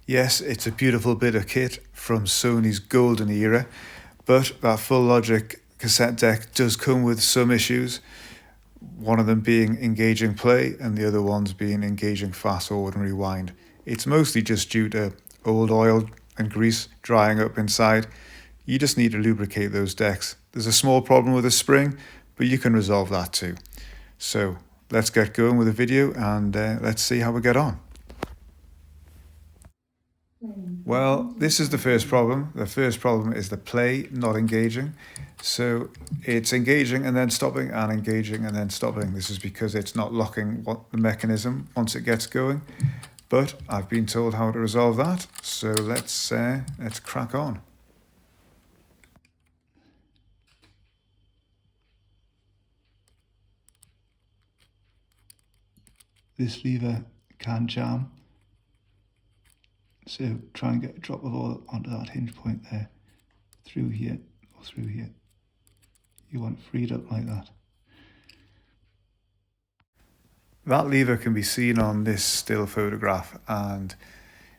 Yes, it's a beautiful bit of kit from Sony's golden era, but that full logic cassette deck does come with some issues. One of them being engaging play and the other ones being engaging fast forward and rewind. It's mostly just due to old oil and grease drying up inside. You just need to lubricate those decks. There's a small problem with the spring, but you can resolve that too. So let's get going with the video and let's see how we get on. Well, this is the first problem. The first problem is the play not engaging. So it's engaging and then stopping and engaging and then stopping. This is because it's not locking the mechanism once it gets going. But I've been told how to resolve that. So let's crack on. This lever can jam. So try and get a drop of oil onto that hinge point there, through here or through here. You want freed up like that. That lever can be seen on this still photograph, and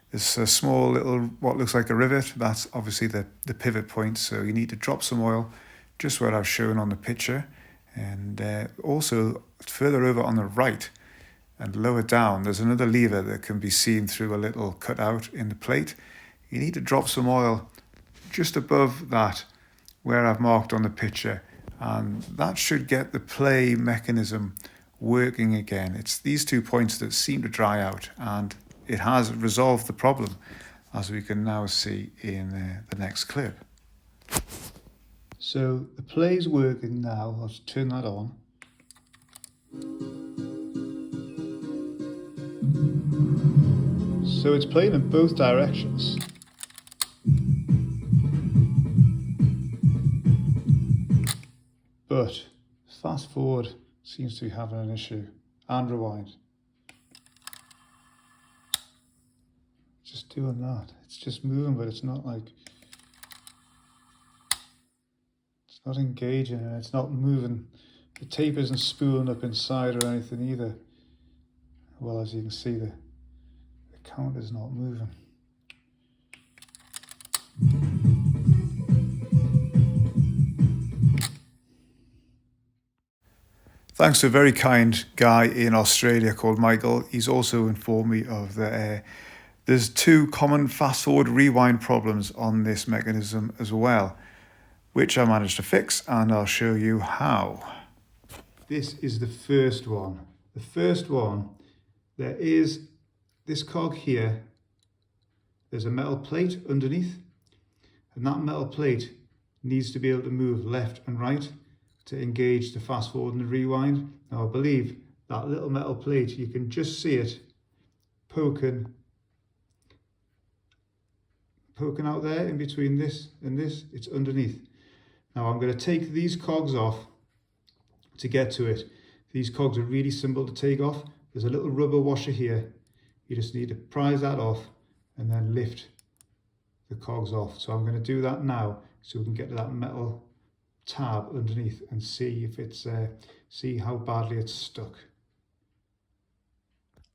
there's a small little, what looks like a rivet. That's obviously the pivot point, so you need to drop some oil just where I've shown on the picture, and also further over on the right and lower down, there's another lever that can be seen through a little cutout in the plate. You need to drop some oil just above that where I've marked on the picture, and that should get the play mechanism working again. It's these 2 points that seem to dry out, and it has resolved the problem, as we can now see in the next clip. So the play's working now. Let's turn that on. So it's playing in both directions. But fast forward seems to be having an issue, and rewind. Just doing that. It's just moving, but it's not like, it's not engaging and it's not moving. The tape isn't spooling up inside or anything either. Well, as you can see, the count is not moving. Thanks to a very kind guy in Australia called Michael. He's also informed me of there's 2 common fast forward rewind problems on this mechanism as well, which I managed to fix, and I'll show you how. This is the first one. The first one, there is this cog here. There's a metal plate underneath, and that metal plate needs to be able to move left and right to engage the fast forward and the rewind. Now I believe that little metal plate, you can just see it poking out there in between this and this. It's underneath. Now I'm going to take these cogs off to get to it. These cogs are really simple to take off. There's a little rubber washer here. You just need to prise that off and then lift the cogs off. So I'm going to do that now so we can get to that metal tab underneath and see if it's see how badly it's stuck.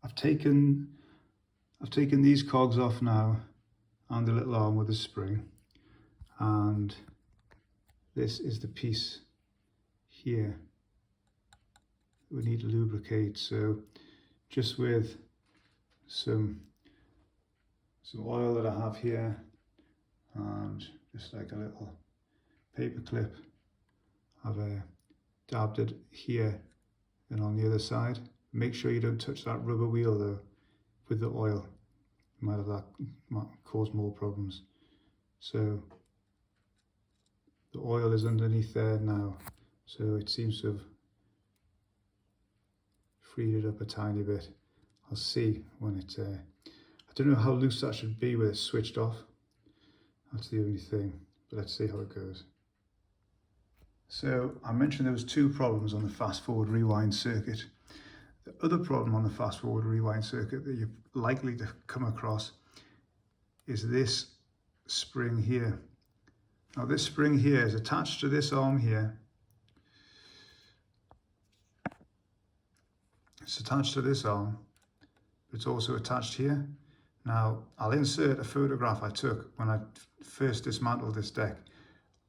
I've taken these cogs off now, and the little arm with the spring, and this is the piece here we need to lubricate. So just with some oil that I have here, and just like a little paper clip, I've dabbed it here and on the other side. Make sure you don't touch that rubber wheel though with the oil. Might cause more problems. So the oil is underneath there now, so it seems to have freed it up a tiny bit. I'll see when it, I don't know how loose that should be with it switched off. That's the only thing, but let's see how it goes. So I mentioned there was 2 problems on the fast forward rewind circuit. The other problem on the fast forward rewind circuit that you're likely to come across is this spring here. Now this spring here is attached to this arm here. It's attached to this arm, but it's also attached here. Now, I'll insert a photograph I took when I first dismantled this deck.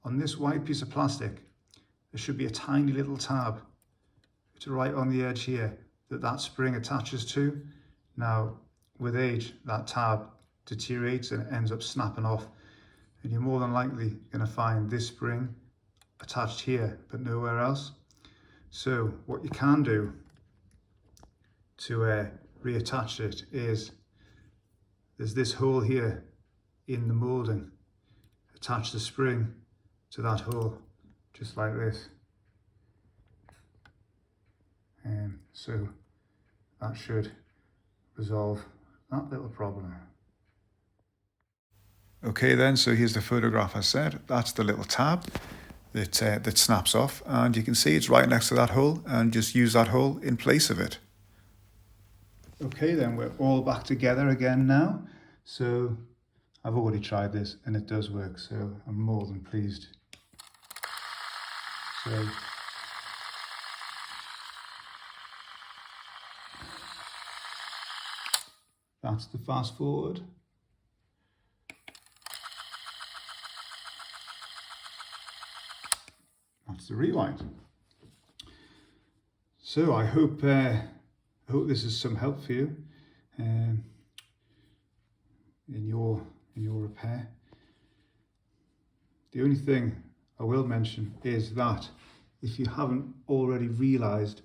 On this white piece of plastic, there should be a tiny little tab to right on the edge here that spring attaches to. Now, with age, that tab deteriorates and it ends up snapping off. And you're more than likely going to find this spring attached here, but nowhere else. So what you can do to reattach it is, there's this hole here in the moulding. Attach the spring to that hole, just like this. And so that should resolve that little problem. Okay then, so here's the photograph I said. That's the little tab that snaps off, and you can see it's right next to that hole, and just use that hole in place of it. Okay then, we're all back together again now. So I've already tried this and it does work, so I'm more than pleased. So that's the fast forward. That's the rewind. So I hope this is some help for you in your repair. The only thing I will mention is that if you haven't already realised,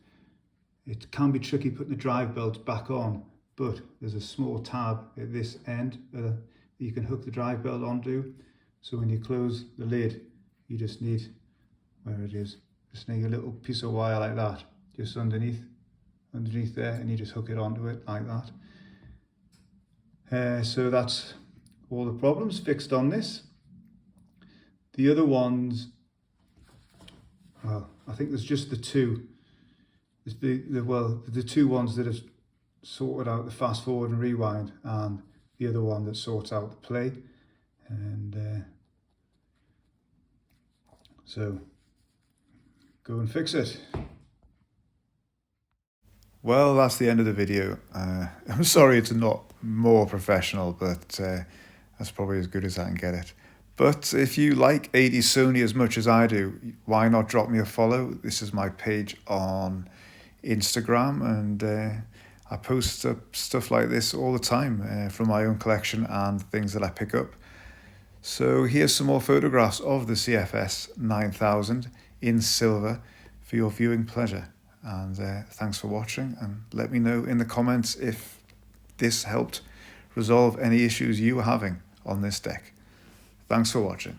it can be tricky putting the drive belt back on, but there's a small tab at this end that you can hook the drive belt onto. So when you close the lid, you just need, where it is, just need a little piece of wire like that, just underneath there, and you just hook it onto it like that. So that's all the problems fixed on this. The other ones, well, I think there's just the two. The two ones that have sorted out the fast forward and rewind, and the other one that sorts out the play. And so go and fix it. Well, that's the end of the video. I'm sorry it's not more professional, but that's probably as good as I can get it. But if you like 80s Sony as much as I do, why not drop me a follow? This is my page on Instagram, and I post stuff like this all the time from my own collection and things that I pick up. So here's some more photographs of the CFS-9000 in silver for your viewing pleasure. And thanks for watching, and let me know in the comments if this helped resolve any issues you were having on this deck. Thanks for watching.